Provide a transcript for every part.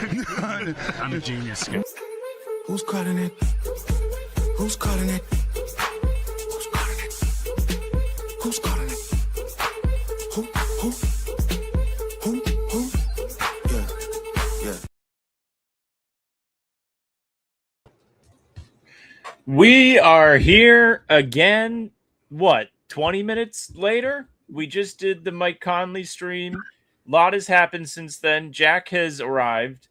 I'm a genius. Who's calling it? Who's calling it? Who's calling it? Who's calling it? Who? Yeah. We are here again. What, 20 minutes later? We just did the Mike Conley stream. A lot has happened since then. Jack has arrived,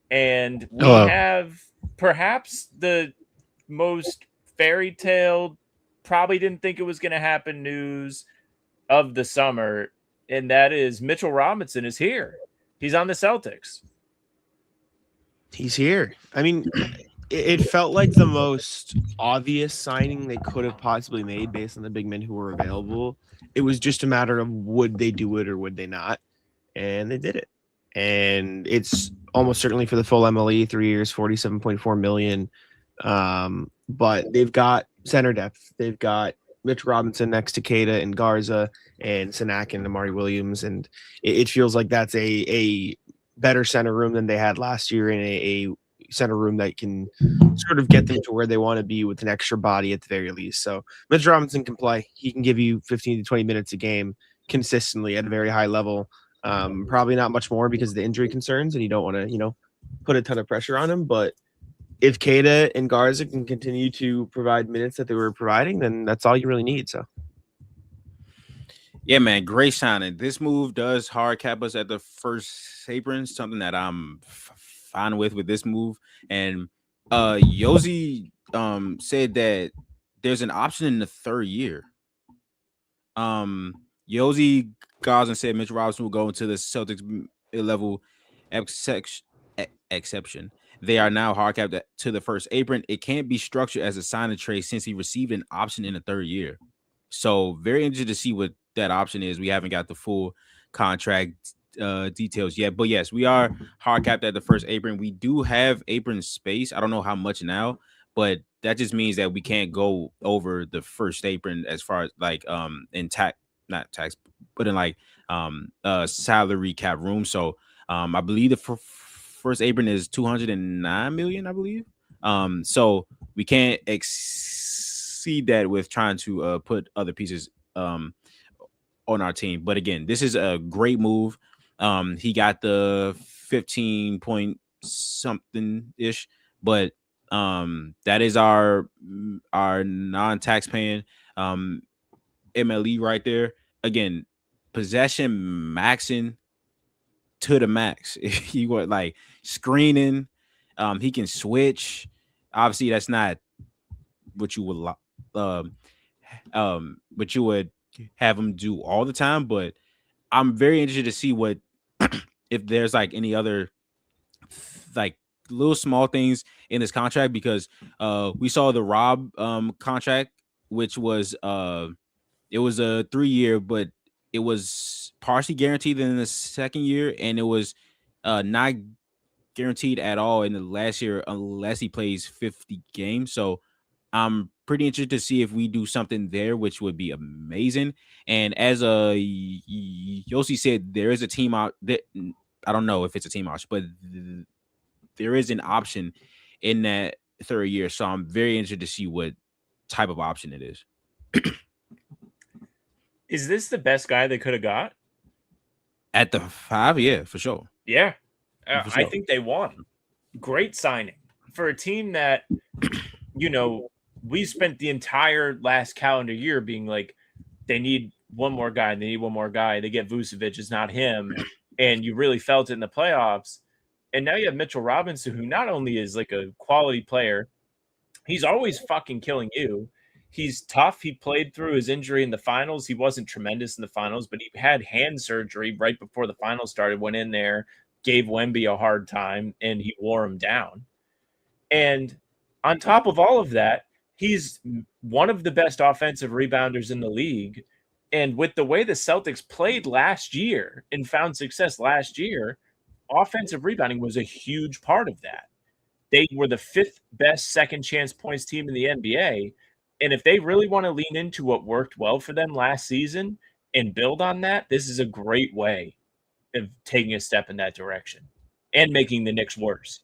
and we have perhaps the most fairy tale, probably didn't think it was going to happen news of the summer, and that is Mitchell Robinson is here. He's on the Celtics. He's here. I mean, it felt like the most obvious signing they could have possibly made based on the big men who were available. It was just a matter of would they do it or would they not, and they did it. And it's almost certainly for the full MLE, 3 years, $47.4 million. But they've got center depth. They've got Mitch Robinson next to Keita and Garza and Sinak and Amari Williams, and it feels like that's a better center room than they had last year, in a center room that can sort of get them to where they want to be with an extra body at the very least. So Mitch Robinson can play. He can give you 15 to 20 minutes a game consistently at a very high level. Probably not much more because of the injury concerns, and you don't want to, put a ton of pressure on him. But if Keita and Garza can continue to provide minutes that they were providing, then that's all you really need. So. Yeah, man, great signing. This move does hard cap us at the first apron, something that I'm fine with this move. And Yosi said that there's an option in the third year. Yosi Gosling said Mitch Robinson will go into the Celtics level exception. They are now hard capped to the first apron. It can't be structured as a sign and trade since he received an option in the third year. So very interested to see what that option is. We haven't got the full contract details yet, but yes, we are hard capped at the first apron. We do have apron space. I don't know how much now, but that just means that we can't go over the first apron as far as like in not tax, but in like salary cap room. So I believe the first apron is 209 million, I believe. So we can't exceed that with trying to put other pieces on our team. But again, this is a great move. He got the 15 point something ish, but that is our non-tax paying MLE right there. Again, possession maxing to the max. If you want like screening, he can switch. Obviously, that's not what you would what you would have him do all the time, but I'm very interested to see what if there's like any other like little small things in this contract, because we saw the Rob contract, which was it was a 3 year, but it was partially guaranteed in the second year, and it was not guaranteed at all in the last year unless he plays 50 games. So I'm pretty interested to see if we do something there, which would be amazing. And as Yossi said, there is a team out that I don't know if it's a team option, but there is an option in that third year. So I'm very interested to see what type of option it is. Is this the best guy they could have got? At the 5, yeah, for sure. Yeah. For sure. I think they won. Great signing for a team that, we spent the entire last calendar year being like, they need one more guy. They need one more guy. They get Vucevic. It's not him. And you really felt it in the playoffs. And now you have Mitchell Robinson, who not only is like a quality player, he's always fucking killing you. He's tough. He played through his injury in the finals. He wasn't tremendous in the finals, but he had hand surgery right before the finals started, went in there, gave Wemby a hard time, and he wore him down. And on top of all of that, he's one of the best offensive rebounders in the league. And with the way the Celtics played last year and found success last year, offensive rebounding was a huge part of that. They were the 5th best second chance points team in the NBA. And if they really want to lean into what worked well for them last season and build on that, this is a great way of taking a step in that direction. and making the Knicks worse.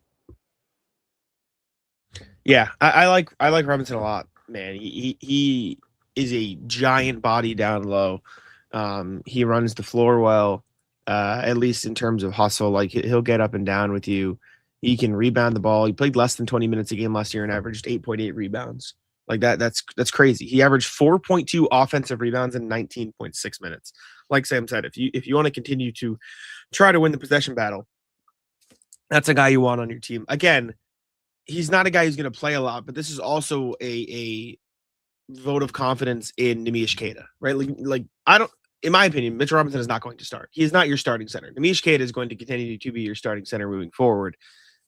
Yeah, I like Robinson a lot, man. He is a giant body down low. He runs the floor well, at least in terms of hustle. Like he'll get up and down with you. He can rebound the ball. He played less than 20 minutes a game last year and averaged 8.8 rebounds. Like that's crazy. He averaged 4.2 offensive rebounds in 19.6 minutes. Like Sam said, if you want to continue to try to win the possession battle, that's a guy you want on your team. Again, he's not a guy who's going to play a lot, but this is also a vote of confidence in Nemish Queta, right? Like I don't, in my opinion, Mitchell Robinson is not going to start. He is not your starting center. Nemish Queta is going to continue to be your starting center moving forward.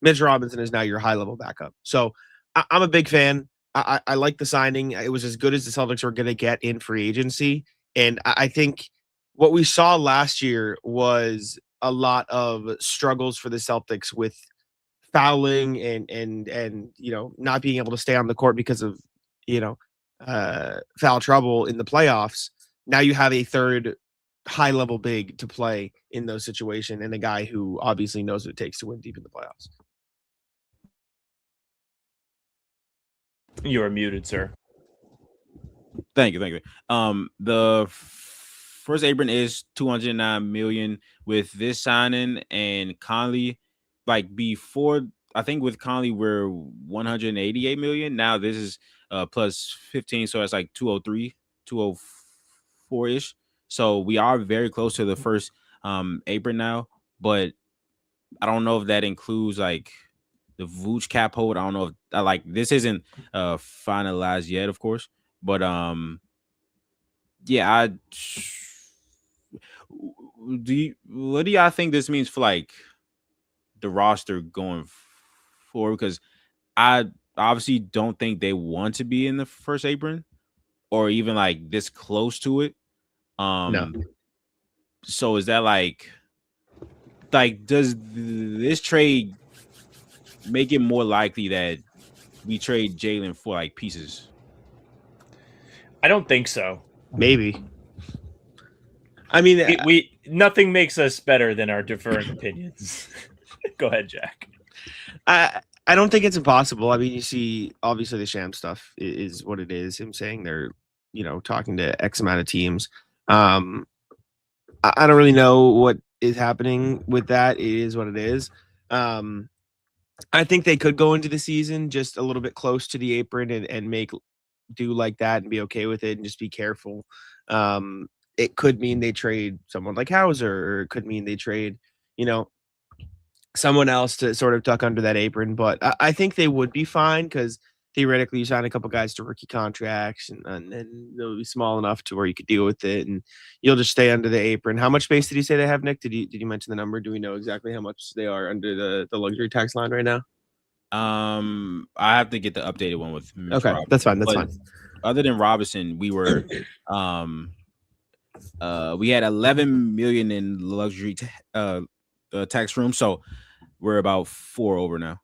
Mitch Robinson is now your high level backup. So I'm a big fan. I like the signing. It was as good as the Celtics were going to get in free agency. And I think what we saw last year was a lot of struggles for the Celtics with fouling and not being able to stay on the court because of foul trouble in the playoffs. Now you have a third high level big to play in those situations and a guy who obviously knows what it takes to win deep in the playoffs. You are muted, sir. Thank you. The first apron is $209 million with this signing, and Conley, like before, I think with Conley we're $188 million. Now this is plus 15, so it's like 203, 204 ish. So we are very close to the first apron now, but I don't know if that includes like the Vooch cap hold. I don't know if like this isn't finalized yet, of course, but yeah, what do y'all think this means for like the roster going forward? Because I obviously don't think they want to be in the first apron or even like this close to it. No. So is that like does this trade make it more likely that we trade Jaylen for like pieces? I don't think so. Maybe. I mean, we nothing makes us better than our different opinions. Go ahead, Jack. I don't think it's impossible. I mean, you see, obviously the Sham stuff is what it is. Him saying they're, talking to X amount of teams. I don't really know what is happening with that. It is what it is. I think they could go into the season just a little bit close to the apron and do like that and be okay with it and just be careful. It could mean they trade someone like Hauser, or it could mean they trade, someone else to sort of tuck under that apron. But I think they would be fine because theoretically you sign a couple guys to rookie contracts and they'll be small enough to where you could deal with it and you'll just stay under the apron. How much space did you say they have, Nick? Did you mention the number? Do we know exactly how much they are under the luxury tax line right now? I have to get the updated one with Mitch okay. Robinson. That's fine. Other than Robinson, we were we had 11 million in luxury tax room, so we're about 4 over now.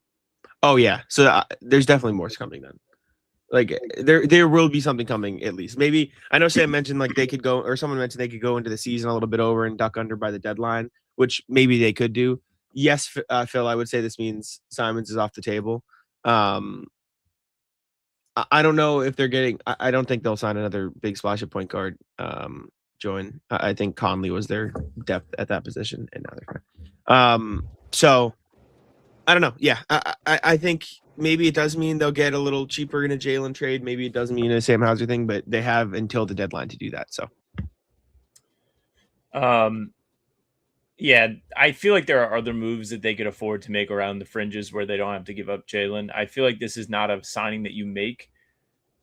Oh yeah, so there's definitely more coming then. Like there will be something coming at least. Maybe I know Sam mentioned like they could go, or someone mentioned they could go into the season a little bit over and duck under by the deadline, which maybe they could do. Yes, Phil, I would say this means Simons is off the table. I don't know if they're getting. I don't think they'll sign another big splash at point guard. Join. I think Conley was their depth at that position, and now they're fine. So I don't know. Yeah, I think maybe it does mean they'll get a little cheaper in a Jaylen trade. Maybe it doesn't mean a Sam Hauser thing, but they have until the deadline to do that. So, yeah, I feel like there are other moves that they could afford to make around the fringes where they don't have to give up Jaylen. I feel like this is not a signing that you make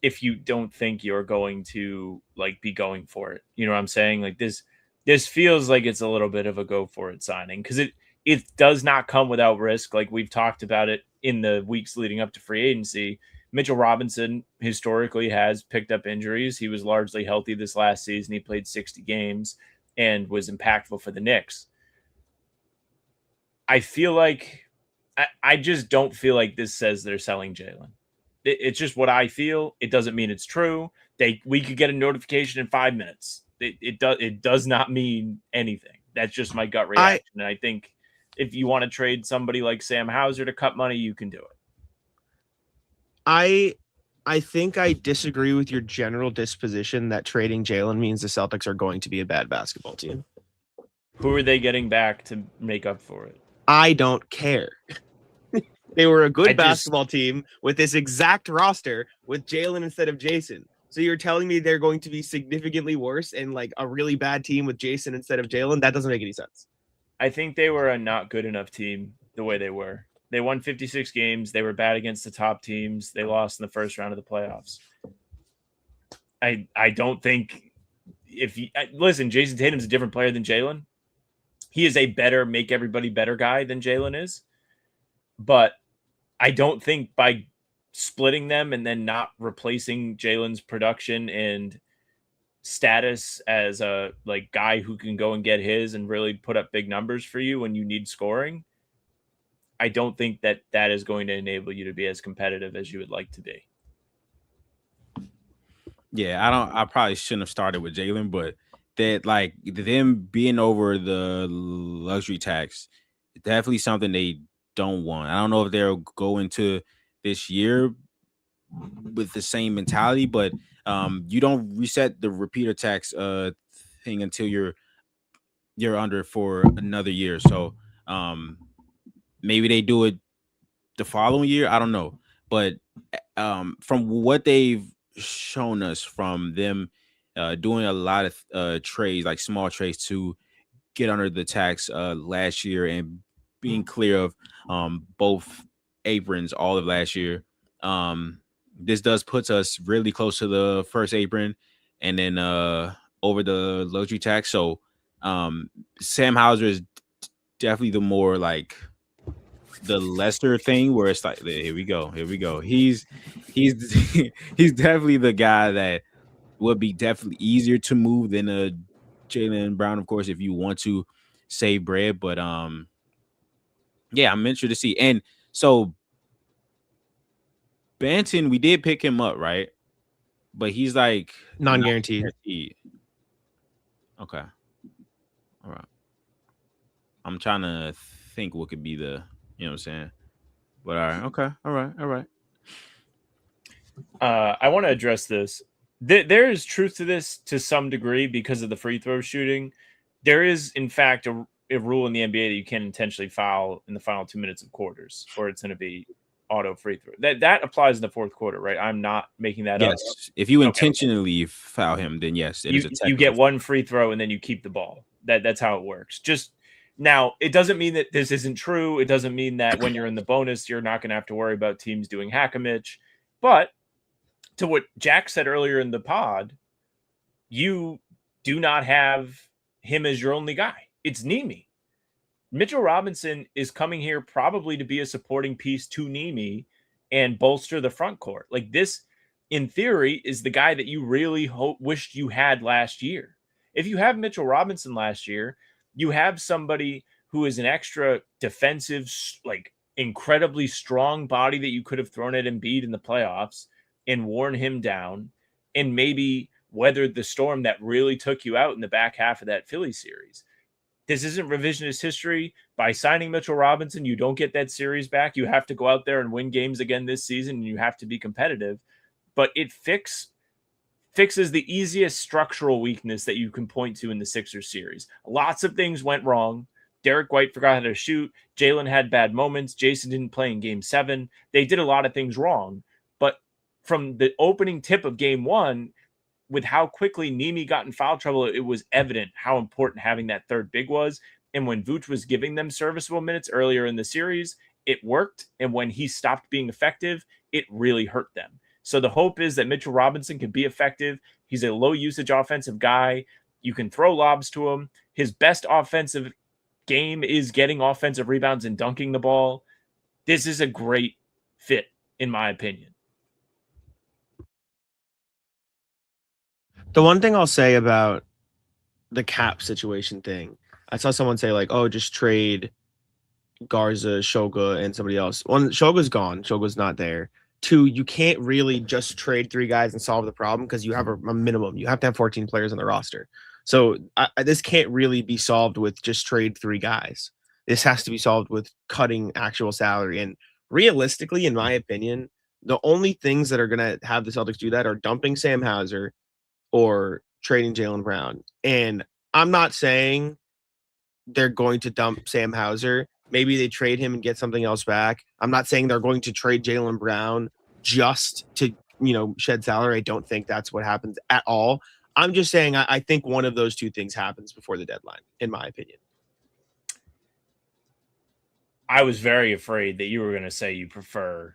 if you don't think you're going to like be going for it. You know what I'm saying? Like this feels like it's a little bit of a go for it signing because it does not come without risk. Like we've talked about it in the weeks leading up to free agency. Mitchell Robinson historically has picked up injuries. He was largely healthy this last season. He played 60 games and was impactful for the Knicks. I feel like I just don't feel like this says they're selling Jaylen. It's just what I feel. It doesn't mean it's true. We could get a notification in 5 minutes. It does not mean anything. That's just my gut reaction. And I think if you want to trade somebody like Sam Hauser to cut money, you can do it. I think I disagree with your general disposition that trading Jaylen means the Celtics are going to be a bad basketball team. Who are they getting back to make up for it? I don't care. They were a good basketball team with this exact roster with Jaylen instead of Jason. So you're telling me they're going to be significantly worse and like a really bad team with Jason instead of Jaylen? That doesn't make any sense. I think they were a not good enough team the way they were. They won 56 games. They were bad against the top teams. They lost in the first round of the playoffs. I don't think listen, Jason Tatum's a different player than Jaylen. He is a better make everybody better guy than Jaylen is. But I don't think by splitting them and then not replacing Jaylen's production and status as a like guy who can go and get his and really put up big numbers for you when you need scoring, I don't think that that is going to enable you to be as competitive as you would like to be. Yeah, I probably shouldn't have started with Jaylen, but that like them being over the luxury tax, definitely something they don't want. I don't know if they'll go into this year with the same mentality, but you don't reset the repeater tax thing until you're under for another year. So maybe they do it the following year. I don't know, but from what they've shown us from them doing a lot of trades, like small trades to get under the tax last year and being clear of both aprons all of last year. This does puts us really close to the first apron and then over the luxury tax. So Sam Hauser is definitely the more like the lesser thing where it's like, here we go. He's definitely the guy that would be definitely easier to move than a Jaylen Brown, of course, if you want to save bread. But yeah, I'm interested to see. And so Banton, we did pick him up, right? But he's like non-guaranteed. Okay. All right. I'm trying to think what could be the, you know what I'm saying? But all right. Okay. All right. I want to address this. There is truth to this to some degree because of the free throw shooting. There is, in fact, a rule in the NBA that you can't intentionally foul in the final 2 minutes of quarters, or it's going to be auto free throw. That applies in the fourth quarter, right? I'm not making that up. Yes. If you intentionally foul him, then yes, you get one free throw and then you keep the ball. That's how it works. Just now, it doesn't mean that this isn't true. It doesn't mean that when you're in the bonus, you're not going to have to worry about teams doing hack-a-mitch. But to what Jack said earlier in the pod, you do not have him as your only guy. It's Nemi. Mitchell Robinson is coming here probably to be a supporting piece to Nemi and bolster the front court. Like this, in theory, is the guy that you really wished you had last year. If you have Mitchell Robinson last year, you have somebody who is an extra defensive, like incredibly strong body that you could have thrown at Embiid in the playoffs and worn him down and maybe weathered the storm that really took you out in the back half of that Philly series. This isn't revisionist history. By signing Mitchell Robinson, you don't get that series back. You have to go out there and win games again this season, and you have to be competitive. But it fixes the easiest structural weakness that you can point to in the Sixers series. Lots of things went wrong. Derek White forgot how to shoot. Jaylen had bad moments. Jason didn't play in Game 7. They did a lot of things wrong. But from the opening tip of Game 1, with how quickly Nemi got in foul trouble, it was evident how important having that third big was. And when Vooch was giving them serviceable minutes earlier in the series, it worked. And when he stopped being effective, it really hurt them. So the hope is that Mitchell Robinson can be effective. He's a low usage offensive guy. You can throw lobs to him. His best offensive game is getting offensive rebounds and dunking the ball. This is a great fit, in my opinion. The one thing I'll say about the cap situation thing, I saw someone say like, oh, just trade Garza, Shoga, and somebody else. One, Shoga's gone. Shoga's not there. Two, you can't really just trade three guys and solve the problem because you have a minimum. You have to have 14 players on the roster. So this can't really be solved with just trade three guys. This has to be solved with cutting actual salary. And realistically, in my opinion, the only things that are going to have the Celtics do that are dumping Sam Hauser or trading Jaylen Brown. And I'm not saying they're going to dump Sam Hauser. Maybe they trade him and get something else back. I'm not saying they're going to trade Jaylen Brown just to, shed salary. I don't think that's what happens at all. I'm just saying I think one of those two things happens before the deadline, in my opinion. I was very afraid that you were going to say you prefer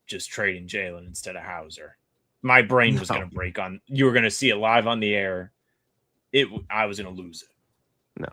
just trading Jaylen instead of Hauser. My brain was going to break on. You were going to see it live on the air. I was going to lose it. No,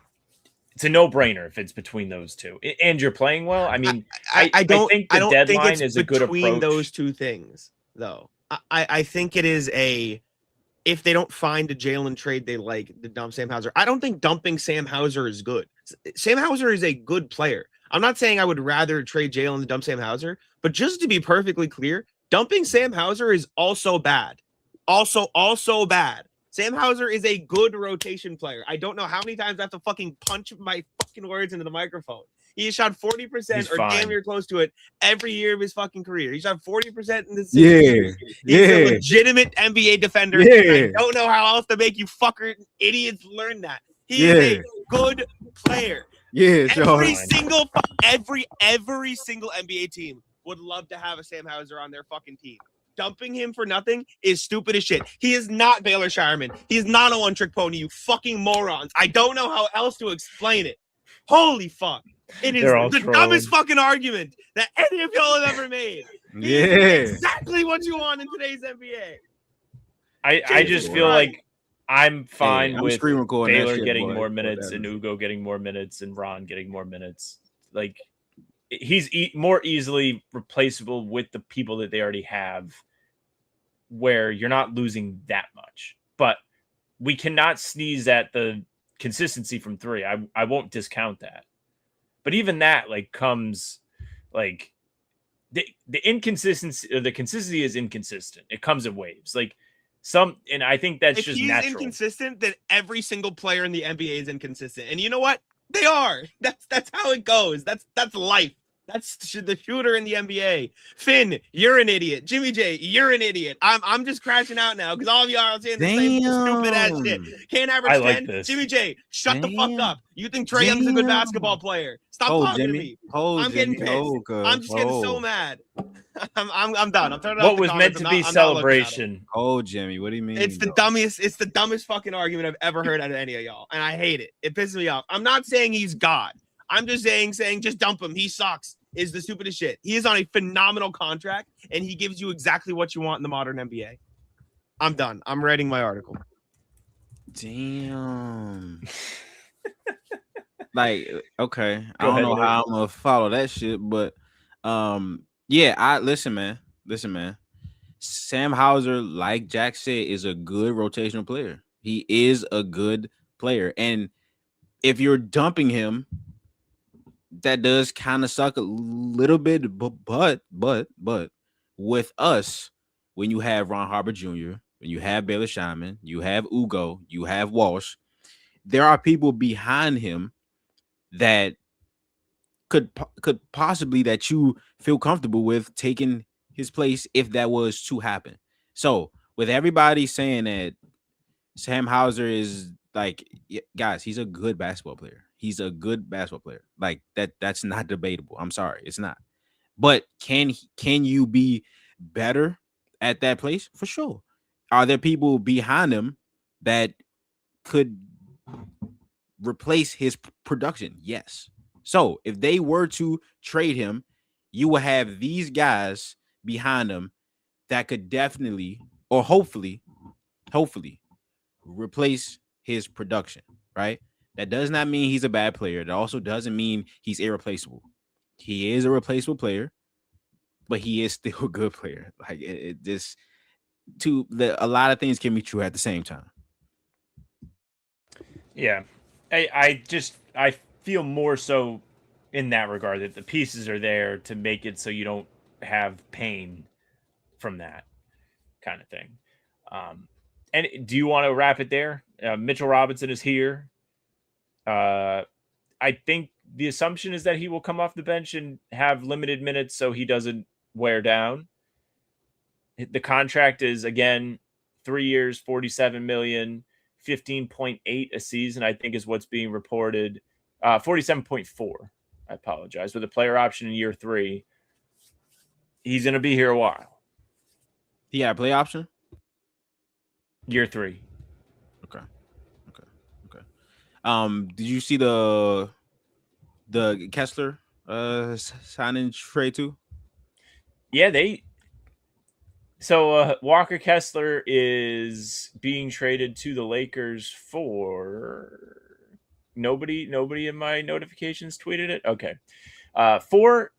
it's a no-brainer if it's between those two, and you're playing well. I mean, I don't think the deadline is a good approach between those two things, though. I think it is if they don't find a Jaylen trade they like, to dump Sam Hauser. I don't think dumping Sam Hauser is good. Sam Hauser is a good player. I'm not saying I would rather trade Jaylen than dump Sam Hauser, but just to be perfectly clear, dumping Sam Hauser is also bad. Also bad. Sam Hauser is a good rotation player. I don't know how many times I have to fucking punch my fucking words into the microphone. He has shot 40% or damn near close to it every year of his fucking career. He shot 40% in the season. He's a legitimate NBA defender. I don't know how else to make you fucker idiots learn that. He is a good player. Yeah, every single NBA team would love to have a Sam Hauser on their fucking team. Dumping him for nothing is stupid as shit. He is not Baylor Shireman. He is not a one-trick pony, you fucking morons. I don't know how else to explain it. Holy fuck. It is the dumbest fucking argument that any of y'all have ever made. Yeah. Exactly what you want in today's NBA. I just feel like I'm fine with Baylor getting more minutes and Ugo getting more minutes and Ron getting more minutes. Like, he's more easily replaceable with the people that they already have, where you're not losing that much. But we cannot sneeze at the consistency from three. I won't discount that. But even that comes the inconsistency, or the consistency is inconsistent. It comes in waves. And I think that's just natural. If he's inconsistent, then every single player in the NBA is inconsistent. And you know what? They are. That's how it goes. That's life. That's the shooter in the NBA. Finn, you're an idiot. Jimmy J, you're an idiot. I'm just crashing out now because all of y'all are saying the same stupid ass shit. Can't average 10. Jimmy J, shut the fuck up. You think Trae Young's a good basketball player? Stop talking to me. I'm getting pissed. I'm just getting so mad. I'm done. I'm turning off. What was meant to be celebration? Oh, Jimmy, what do you mean? It's the dumbest fucking argument I've ever heard out of any of y'all, and I hate it. It pisses me off. I'm not saying he's God. I'm just saying just dump him. He sucks. Is the stupidest shit. He is on a phenomenal contract, and he gives you exactly what you want in the modern NBA. I'm done. I'm writing my article. Damn. Okay. I don't know how I'm gonna follow that shit, but yeah, listen, man. Sam Hauser, like Jack said, is a good rotational player. He is a good player. And if you're dumping him, that does kind of suck a little bit, but with us, when you have Ron Harper Jr., when you have Baylor Shireman, you have Ugo, you have Walsh, there are people behind him that could possibly that you feel comfortable with taking his place if that was to happen. So with everybody saying that Sam Hauser is guys, he's a good basketball player. He's a good basketball player. That's not debatable. I'm sorry, it's not. But can you be better at that place? For sure. Are there people behind him that could replace his production? Yes. So if they were to trade him, you will have these guys behind him that could definitely or hopefully replace his production, right? That does not mean he's a bad player. It also doesn't mean he's irreplaceable. He is a replaceable player, but he is still a good player. A lot of things can be true at the same time. Yeah. I feel more so in that regard that the pieces are there to make it so you don't have pain from that kind of thing. And do you want to wrap it there? Mitchell Robinson is here. I think the assumption is that he will come off the bench and have limited minutes so he doesn't wear down. The contract is, again, 3 years, 47 million, 15.8 a season, I think is what's being reported. 47.4. I apologize. With a player option in year 3, he's going to be here a while. He got a play option? Year 3. Okay. Did you see the Kessler signing trade too? Yeah, So Walker Kessler is being traded to the Lakers for nobody in my notifications tweeted it. Okay. 4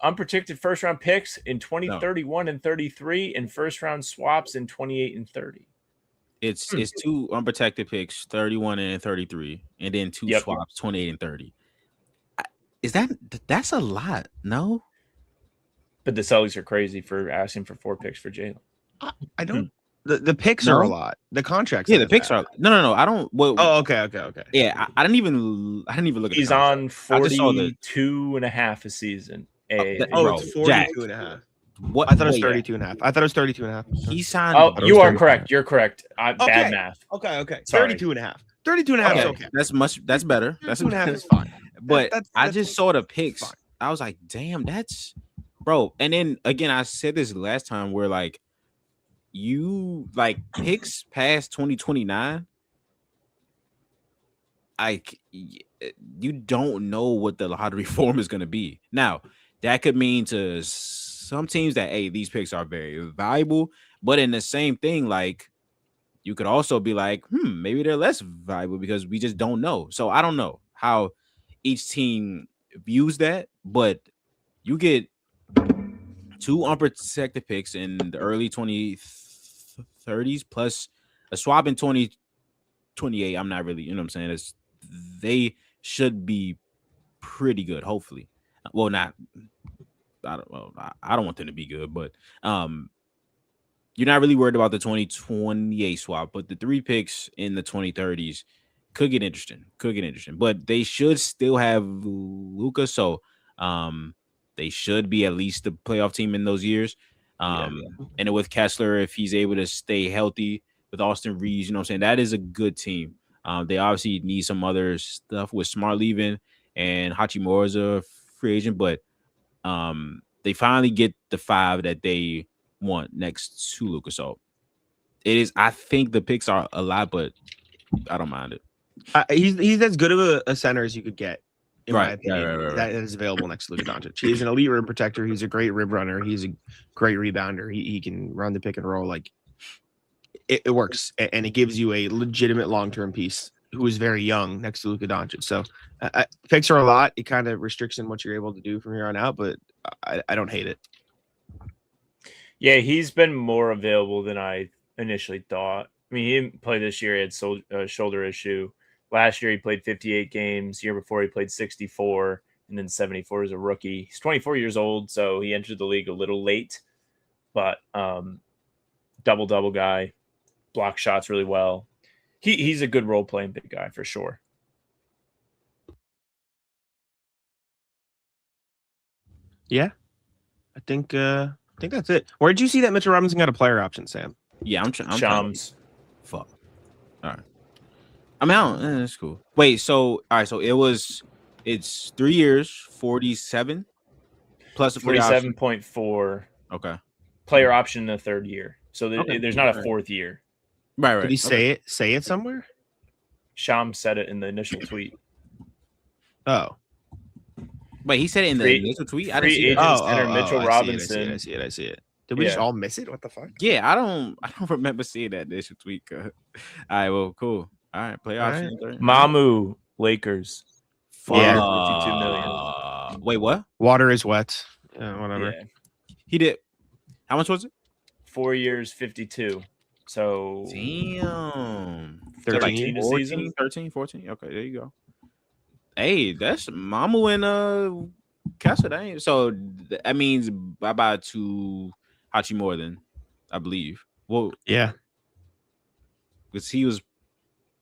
unprotected first round picks in 2031 and 33 and first round swaps in 28 and 30. It's 2 unprotected picks, 31 and 33, and then 2 swaps, 28 and 30. That's a lot, no? But the Celtics are crazy for asking for 4 picks for Jaylen. I don't. The picks are a lot. The contracts. Yeah, the picks are. No. I don't. Well, okay. Yeah, I didn't even look at. He's on 42 and a half a season. It's 42 and a half. What? I thought it was 32 and a half. I thought it was 32 and a half. He signed. Oh, you are correct. You're correct. Bad math. Okay. Sorry. 32 and a half. 32 and a half is okay. That's better. 32 and a half is fine. But I just saw the picks. Fine. I was like, damn, that's bro. And then again, I said this last time where like you like picks past 2029. Like you don't know what the lottery form is going to be. Now, that could mean to some teams that, hey, these picks are very valuable, but in the same thing, like you could also be like, maybe they're less valuable because we just don't know. So I don't know how each team views that, but you get 2 unprotected picks in the early 2030s plus a swap in 2028. I'm not really, you know what I'm saying? They should be pretty good, hopefully. Well, not. I don't want them to be good, but you're not really worried about the 2028 swap, but the 3 picks in the 2030s could get interesting. But they should still have Luka, so they should be at least the playoff team in those years. And with Kessler, if he's able to stay healthy with Austin Reeves, you know what I'm saying? That is a good team. They obviously need some other stuff with Smart leaving and Hachimura is a free agent, but they finally get the 5 that they want next to Luka. So it is. I think the picks are a lot, but I don't mind it. He's as good of a center as you could get, in my opinion. Right. That is available next to Luka Doncic. He's an elite rim protector. He's a great rib runner. He's a great rebounder. He can run the pick and roll. Like it works, and it gives you a legitimate long-term piece who is very young next to Luka Doncic. So picks are a lot. It kind of restricts in what you're able to do from here on out, but I don't hate it. Yeah, he's been more available than I initially thought. I mean, he didn't play this year. He had a shoulder issue. Last year, he played 58 games. Year before, he played 64, and then 74 as a rookie. He's 24 years old, so he entered the league a little late. But double-double guy, blocks shots really well. He's a good role-playing big guy for sure. Yeah, I think that's it. Where did you see that Mitchell Robinson got a player option, Sam? Yeah, I'm Shams. Fuck. All right. I'm out. That's cool. Wait, so all right, so it's 3 years, 47 plus a 47.4. Okay. Player option in the 3rd year. So there's not a 4th year. Right. Did he say it somewhere? Shams said it in the initial tweet. Oh. Wait, he said it in the initial tweet? I didn't see that. Mitchell Robinson. I see it. Did we just all miss it? What the fuck? Yeah, I don't remember seeing that initial tweet. All right, well, cool. All right, play option. Right. Mamu, Lakers. Yeah. 52 million. Wait, what? Water is wet. Whatever. Yeah. He did. How much was it? 4 years, 52. So damn. 13 a season? 13, 14. Okay, there you go. Hey, that's Mamu and Kessler. So that means bye-bye to Hachimura then, I believe. Well, yeah. Because he was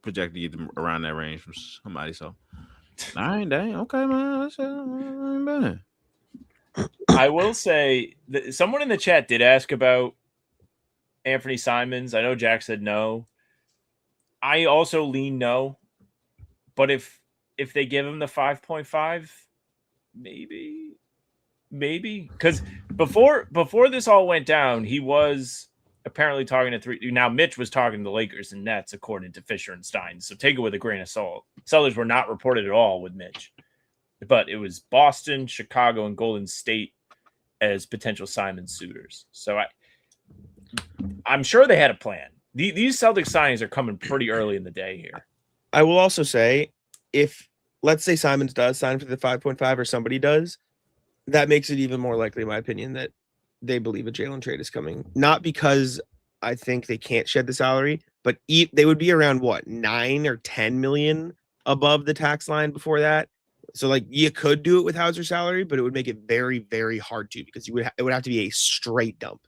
projected to get around that range from somebody. So Dang. Okay, man. That's ain't bad. I will say that someone in the chat did ask about Anthony Simons. I know Jack said no. I also lean no. But if they give him the 5.5, maybe because before this all went down, he was apparently talking to 3. Now Mitch was talking to the Lakers and Nets, according to Fisher and Stein. So take it with a grain of salt. Sellers were not reported at all with Mitch, but it was Boston, Chicago, and Golden State as potential Simons suitors. So I'm sure they had a plan. These Celtics signings are coming pretty early in the day here. I will also say, if let's say Simons does sign for the 5.5 or somebody does, that makes it even more likely, in my opinion, that they believe a Jaylen trade is coming. Not because I think they can't shed the salary, but they would be around 9 or 10 million above the tax line before that. So like you could do it with Hauser salary, but it would make it very, very hard to, because it would have to be a straight dump.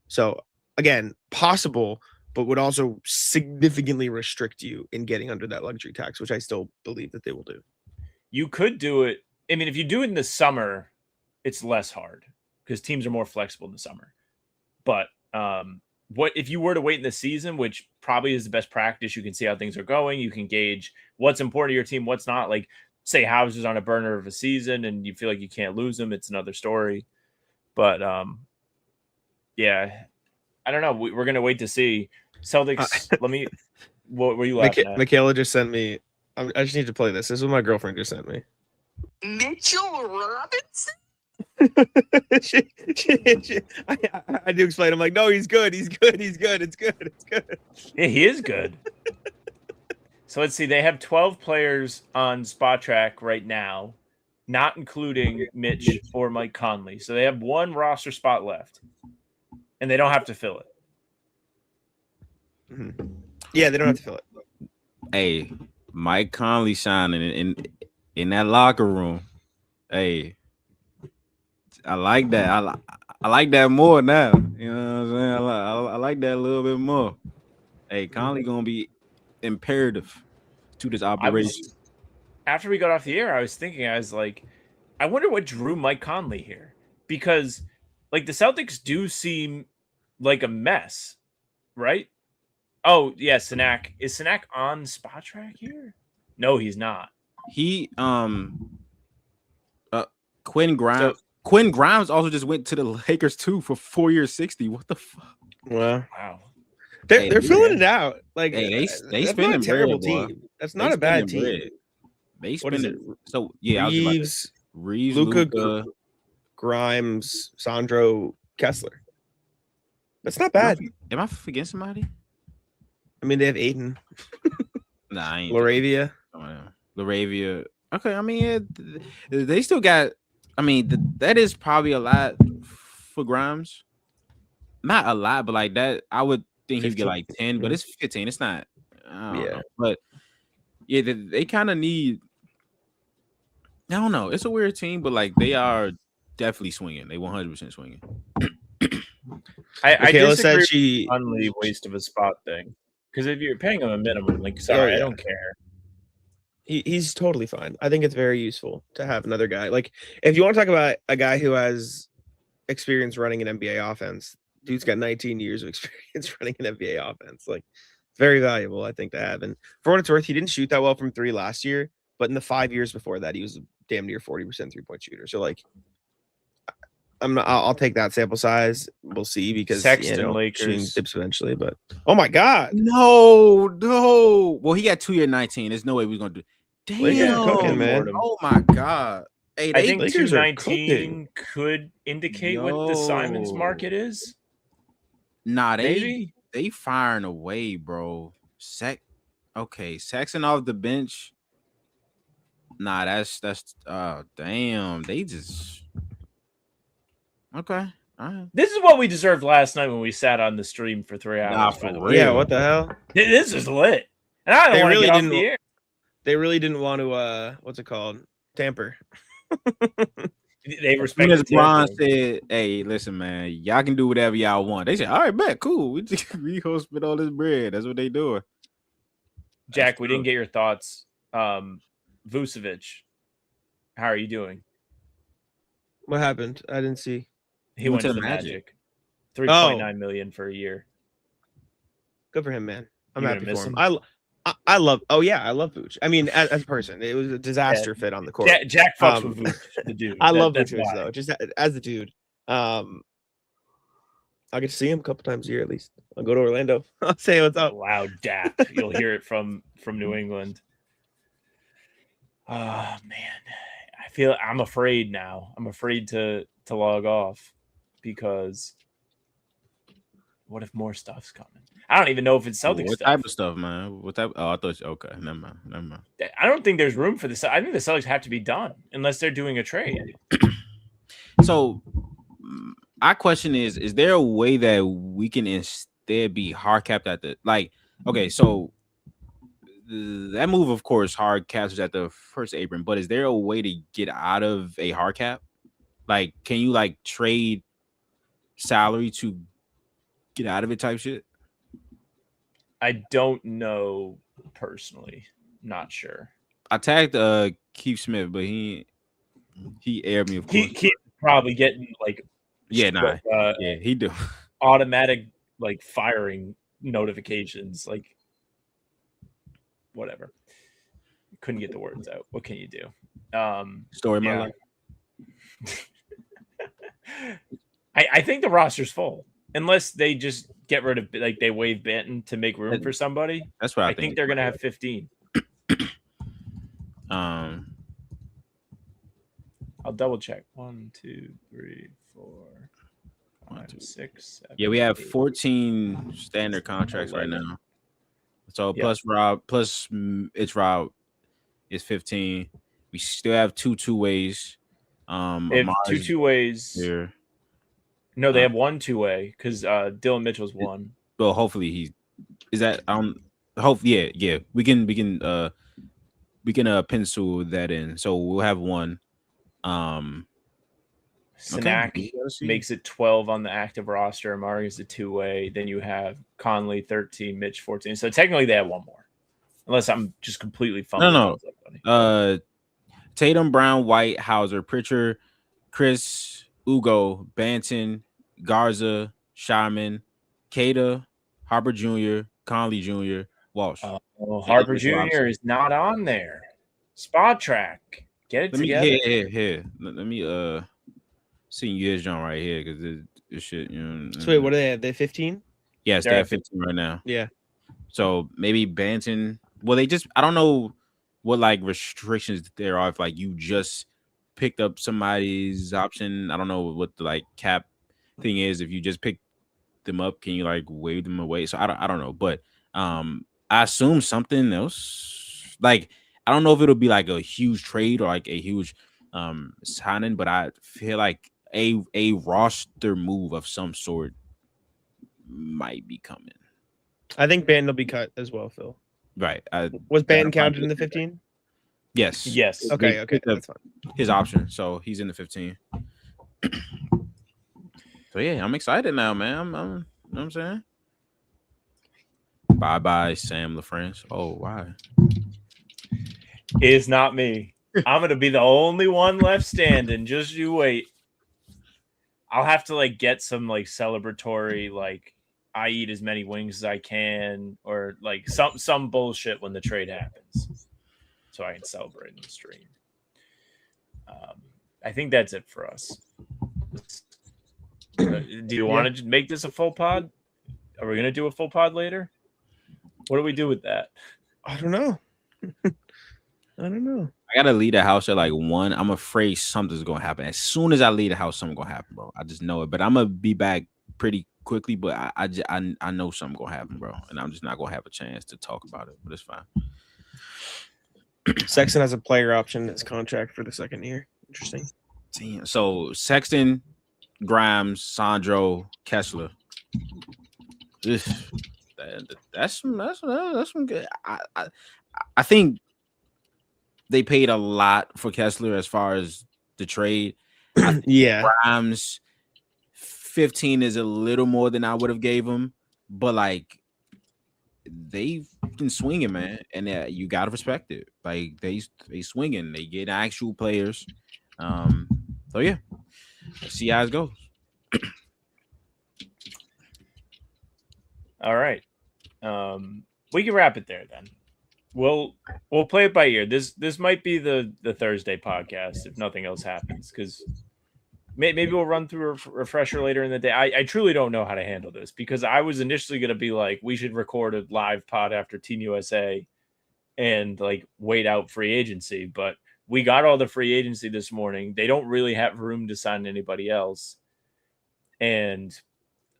So again, possible, but would also significantly restrict you in getting under that luxury tax, which I still believe that they will do. You could do it. I mean, if you do it in the summer, it's less hard because teams are more flexible in the summer. But what if you were to wait in the season, which probably is the best practice? You can see how things are going. You can gauge what's important to your team, what's not. Like, say Hauser's on a burner of a season and you feel like you can't lose him, it's another story. But yeah, I don't know. We're gonna wait to see. Celtics. What were you laughing at? Michaela just sent me. I just need to play this. This is what my girlfriend just sent me. Mitchell Robinson? I do explain. I'm like, no, he's good. It's good. Yeah, he is good. So let's see. They have 12 players on Spot Track right now, not including Mitch or Mike Conley. So they have one roster spot left, and they don't have to fill it. Mm-hmm. Yeah, they don't have to fill it. Hey, Mike Conley shining in that locker room. Hey, I like that. I like that more now. You know what I'm saying? I like that a little bit more. Hey, Conley gonna be imperative to this operation. After we got off the air, I was thinking, I was like, I wonder what drew Mike Conley here, because like the Celtics do seem like a mess, right? Oh yeah, Sanak. Is Sanak on Spot Track here? No, he's not. He Quinn Grimes. Quinn Grimes also just went to the Lakers too for 4 years, 60. What the fuck? Wow. They're filling it out. Like they that's spending not a terrible bread, team. That's not a bad team. Bread. They What is it? So yeah, Reeves, Luka, Grimes, Sandro, Kessler. That's not bad. Am I forgetting somebody? I mean, they have Aiden. Nah, I ain't. Laravia. Laravia. Okay, I mean, they still got. I mean, that is probably a lot for Grimes. Not a lot, but like that, I would think 15. he'd get like 10, but it's 15. It's not. I don't Yeah. know. But yeah, they kind of need. I don't know. It's a weird team, but like they are definitely swinging. They 100% swinging. I Michaela disagree said she on the waste of a spot thing, because if you're paying him a minimum, like, sorry, yeah. I don't care. he's totally fine. I think it's very useful to have another guy. Like, if you want to talk about a guy who has experience running an NBA offense, dude's got 19 years of experience running an NBA offense. Like, very valuable, I think, to have. And for what it's worth, he didn't shoot that well from 3 last year, but in the 5 years before that, he was a damn near 40% 3-point shooter. So, like, I'll take that sample size. We'll see, because Sexton, shooting Lakers dips eventually. But oh my god, No. Well, he got 2 year 19. There's no way we're gonna do. Damn, Lakers are cooking, man. Oh my god. Hey, I think Lakers are 219 could indicate what the Simons market is. Nah, Maybe. they firing away, bro. Sexton off the bench. Nah, that's damn. They just okay. All right. This is what we deserved last night when we sat on the stream for 3 hours. Nah, by the for way. real. Yeah, what the hell? This is lit. And I don't They want to really get off didn't- the air. They really didn't want to what's it called? Tamper. They respect As the Bron territory. said, "Hey, listen, man, y'all can do whatever y'all want." They said, "All right, bet, cool. We gonna spit all this bread." That's what they doing. Jack, we true. didn't get your thoughts. Vucevic. How are you doing? What happened? I didn't see. He went to the Magic. 3.9 million for a year. Good for him, man. I'm You happy gonna for miss him. I love. Oh yeah, I love Vooch. I mean, as a person, it was a disaster fit on the court. Jack fucks with Vooch, the dude. I love that's Vooch though, just as the dude. I get to see him a couple times a year at least. I'll go to Orlando. I'll say what's up. Loud dap. You'll hear it from New England. Oh man, I'm afraid now. I'm afraid to log off because what if more stuff's coming? I don't even know if it's Celtics What stuff. type of stuff, man? What type? Oh, I thought. Okay, never mind. I don't think there's room for this. I think the Celtics have to be done unless they're doing a trade. So, our question is there a way that we can instead be hard capped at the okay, so that move, of course, hard caps at the first apron, but is there a way to get out of a hard cap? Like, can you trade salary to get out of it type shit? I don't know personally. Not sure. I tagged Keith Smith, but he aired me, of course. He's probably getting he do automatic firing notifications, whatever. Couldn't get the words out. What can you do? Story of my life. I think the roster's full unless they just get rid of they waive Banton to make room for somebody. That's what I think they're gonna have 15. I'll double check. 1, 2, 3, 4, 5, 6, 7. Yeah, we have 8, 14 standard contracts 11. right now. So plus Rob, plus it's Rob is 15. We still have two ways. They have two ways here. No, they have 1 2-way because Dylan Mitchell's 1. Well, hopefully he is that. Hopefully, yeah. We can pencil that in. So we'll have 1. Sinak makes it 12 on the active roster. Amari is a 2-way. Then you have Conley 13, Mitch 14. So technically they have 1 more, unless I'm just completely fumbling. No. Tatum, Brown, White, Hauser, Pritchard, Chris, Ugo, Banton, Garza, Shyman, Cada, Harper Jr., Conley Jr., Walsh. Harper Jr. is not on there. Spot track. Get it together. Here. Let me see you John right here because this shit. So wait, what do they have? They 15? Yes, they have 15 right now. Yeah. So maybe Banton. Well, I don't know what restrictions there are if you just picked up somebody's option. I don't know what the cap thing is. If you just pick them up, can you wave them away? So I don't know, but I assume something else. I don't know if it'll be a huge trade or a huge signing, but I feel like a roster move of some sort might be coming. I think Banton will be cut as well, Phil. Right. Was Banton counted in the 15? Yes. Okay, that's fine. His option, so he's in the 15. So yeah, I'm excited now, man. I'm you know what I'm saying? Bye, Sam LaFrance. Oh, why? It's not me. I'm gonna be the only one left standing. Just you wait. I'll have to get some celebratory I eat as many wings as I can, or some bullshit when the trade happens, so I can celebrate in the stream. I think that's it for us. Do you want to make this a full pod? Are we gonna do a full pod later? What do we do with that? I don't know. I gotta leave the house at 1. I'm afraid something's gonna happen. As soon as I leave the house, something's gonna happen, bro. I just know it. But I'm gonna be back pretty quickly. But I know something gonna happen, bro. And I'm just not gonna have a chance to talk about it. But it's fine. Sexton has a player option in his contract for the second year. Interesting. Damn. So Sexton, Grimes, Sandro, Kessler. That's some good. I think they paid a lot for Kessler as far as the trade. Yeah. Grimes 15 is a little more than I would have gave him, but they've been swinging, man, and you gotta respect it. Like they swinging, they get actual players. So yeah, let's see how it goes. All right. We can wrap it there then. We'll play it by ear. This might be the Thursday podcast if nothing else happens, because maybe we'll run through a refresher later in the day. I truly don't know how to handle this, because I was initially going to be like, we should record a live pod after Team USA and like wait out free agency, but we got all the free agency this morning. They don't really have room to sign anybody else, and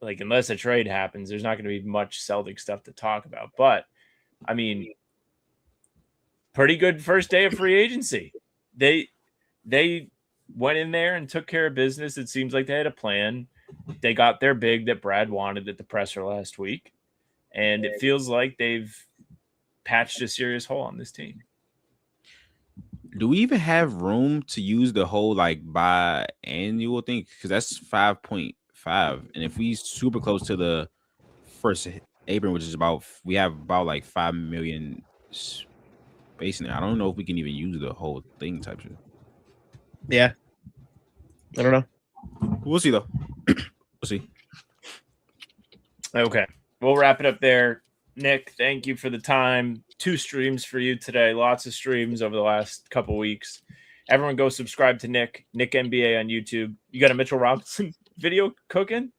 like unless a trade happens, there's not going to be much Celtic stuff to talk about. But I mean, pretty good first day of free agency. They went in there and took care of business. It seems like they had a plan. They got their big that Brad wanted at the presser last week, and it feels like they've patched a serious hole on this team. Do we even have room to use the whole like biannual thing? Because that's 5.5, and if we super close to the first Abram, which is about, we have about like 5 million space in there. I don't know if we can even use the whole thing type shit. Yeah. I don't know. We'll see though. We'll see. Okay. We'll wrap it up there. Nick, thank you for the time. 2 streams for you today. Lots of streams over the last couple weeks. Everyone go subscribe to Nick NBA on YouTube. You got a Mitchell Robinson video cooking?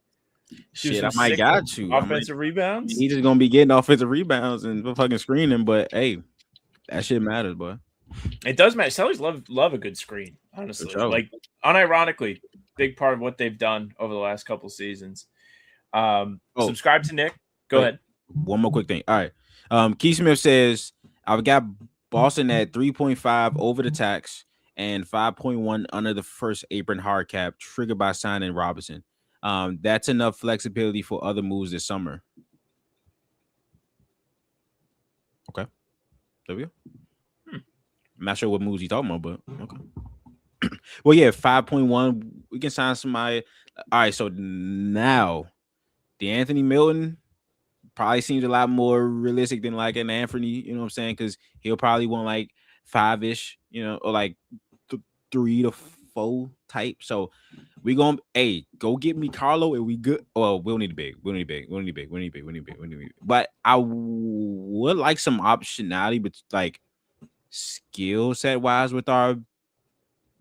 Shit, I might got you. Offensive rebounds? He's just going to be getting offensive rebounds and fucking screening, but hey, that shit matters, boy. It does matter. Sellers love a good screen, honestly. Sure. Like, unironically, big part of what they've done over the last couple seasons. Subscribe to Nick. Go ahead. One more quick thing. All right. Keith Smith says, I've got Boston at 3.5 over the tax and 5.1 under the first apron hard cap, triggered by signing Robinson. That's enough flexibility for other moves this summer. Okay. There we go. I'm not sure what moves he's talking about, but okay. Well, yeah, 5.1. We can sign somebody. All right, so now the Anthony Milton probably seems a lot more realistic than like an Anthony, you know what I'm saying? Because he'll probably want like 5-ish, you know, or like 3 to 4 type. So we gonna go get me Carlo and we good. Well, we'll need a big. But I would like some optionality, but like skill set wise with our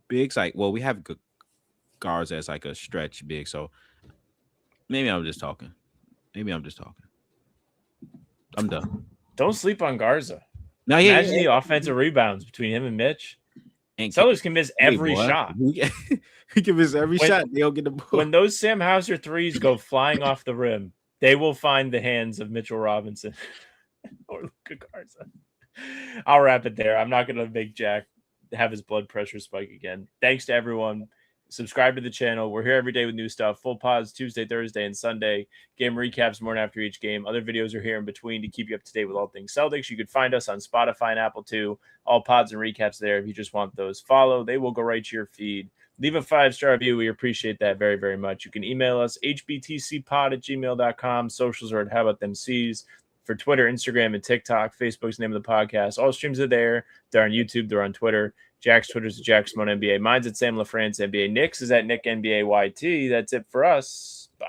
bigs. Like, well, we have good guards as like a stretch big. So maybe I'm just talking. I'm done. Don't sleep on Garza. No, Imagine the offensive rebounds between him and Mitch. And Sellers can miss every shot. He can miss every shot. They'll get the ball. When those Sam Hauser threes go flying off the rim, they will find the hands of Mitchell Robinson or Luka Garza. I'll wrap it there. I'm not going to make Jack have his blood pressure spike again. Thanks to everyone. Subscribe to the channel. We're here every day with new stuff. Full pods Tuesday, Thursday, and Sunday. Game recaps morning after each game. Other videos are here in between to keep you up to date with all things Celtics. You could find us on Spotify and Apple too. All pods and recaps there. If you just want those, follow. They will go right to your feed. Leave a 5-star review. We appreciate that very, very much. You can email us, hbtcpod@gmail.com. Socials are at How About Them C's. For Twitter, Instagram, and TikTok. Facebook's the name of the podcast. All streams are there. They're on YouTube. They're on Twitter. Jack's Twitter's at Jack Simone NBA. Mine's at Sam LaFrance NBA. Nick's is at Nick NBA YT. That's it for us. Bye.